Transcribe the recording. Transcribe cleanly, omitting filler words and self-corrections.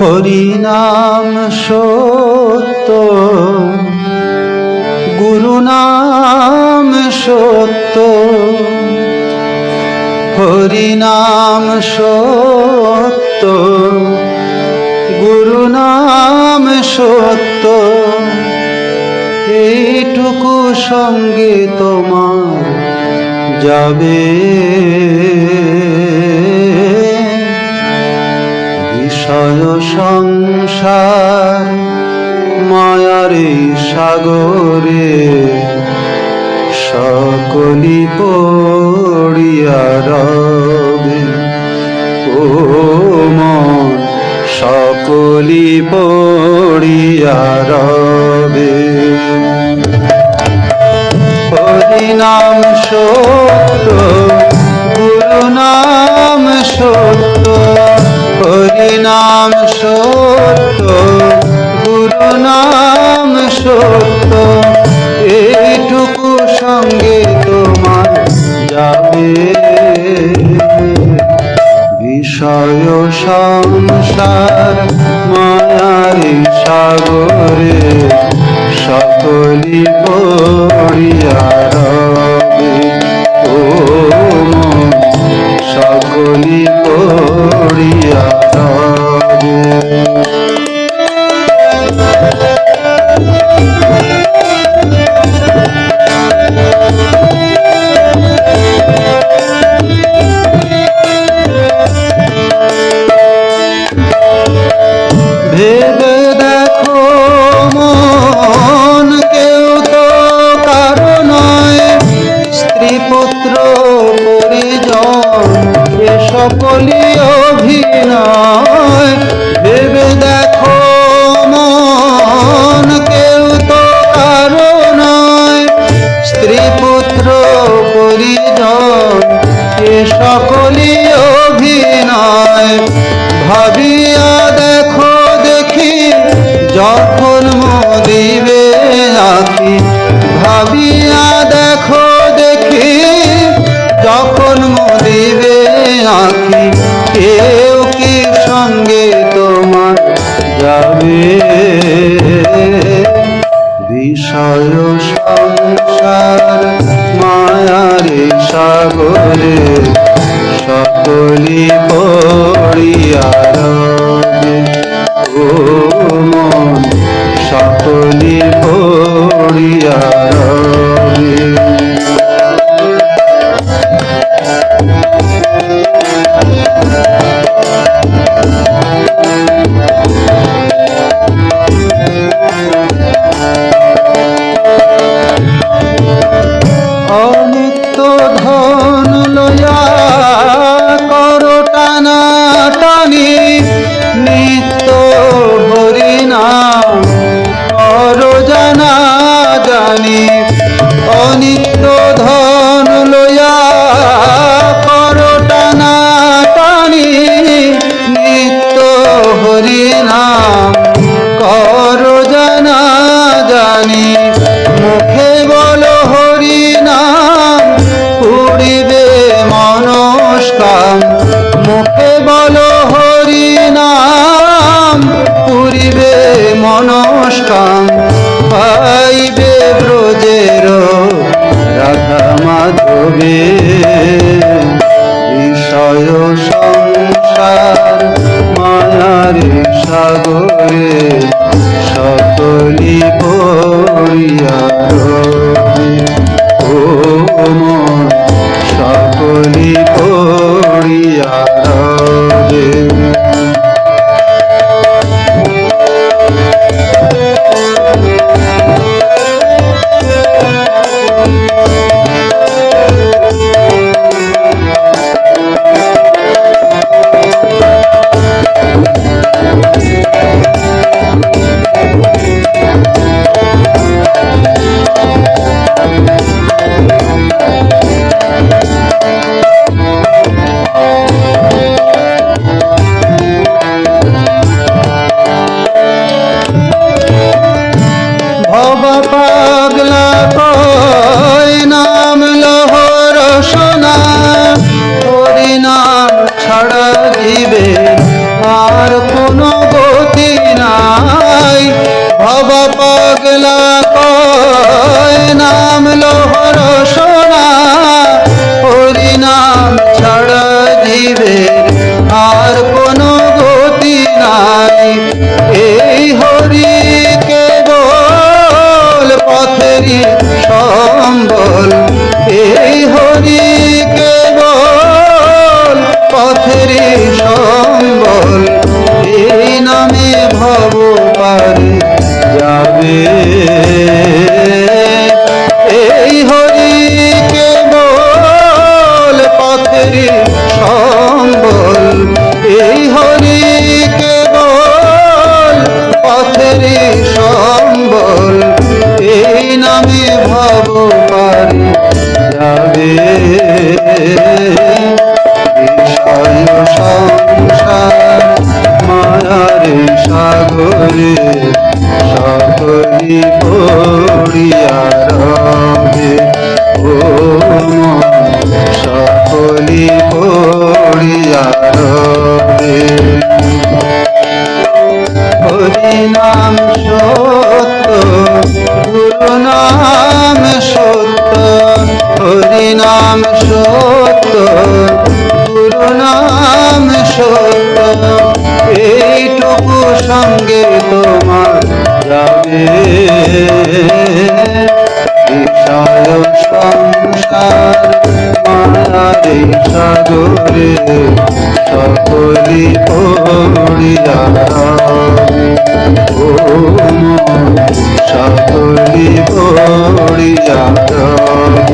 হরিনাম সত্য, গুরু নাম সত্য। হরিনাম সত্য, গুরু নাম সত্য। এইটুকু সঙ্গে তোমার যাবে, বিষয় সংসার মায়ার এই সাগরে সকলি পড়িয়া রবে। ও মন সকলি পড়িয়া রবে। হরিনাম সত্য, গুরু নাম সত্য। হরিনাম সত্য, গুরু নাম সত্য। এইটুকু সঙ্গে তোমার যাবে, বিষয় সংসার মায়ার সাগরে সকলি পড়িয়া রবে। ও মন সকলি পড়িয়া রবে। ভেবে দেখো মন, কেউ তো কারো নয়। স্ত্রী পুত্র পরিজন এ সকলই অভিনয়। ভেবে দেখো মন, কেউ তো কারো নয়। স্ত্রী পুত্র পরিজন এ সকলই অভিনয়। ভাবিয়া দেখো দেখি যখন মদিবে আঁখি। ভাবিয়া দেখো দেখি যখন মদিবে আঁখি। কেউ কি সঙ্গে তোমার যাবে, বিষয় সংসার মায়ার সাগরে সকলি পড়িয়া রবে। ও মন সকলি পড়িয়া রবে। অনিত্য ধন লয়া করো টানা টানি। নিত্য হরিনাম করো জানা জানি। অনিত্য ধন লয়া করো টানা টানি। নিত্য হরিনাম করো জানা জানি। মুখে বলো হরিনাম পুরিবে মনস্কাম। মুখে বলো হরিনাম পুরিবে মনস্কাম। পাইবে ব্রজের রাধা মাধবে, বিষয় সংসার মায়ার সাগরে সকলি পড়িয়া রবে। ও মন সকলি পড়িয়া রবে। পথেরই সম্বল, এই নামে ভব পারে যাবে। এই হরি কেবল পথেরই সম্বল, এই হরি কেবল পথেরই সম্বল, এই নামে ভব পারে যাবে। বিষয় সংসার মায়ার সাগরে সকলি পড়িয়া রবে। ও মন সকলি পড়িয়া রবে। হরি নাম সত্য, গুরু নাম সত্য, হরি নাম সত্য, গুরু নাম সত্য, এইটুকু সঙ্গে তোমার যাবে। বিষয় সংসার মায়ার সাগরে সকলি পড়িয়া রবে। ও মন সকলি পড়িয়া রবে।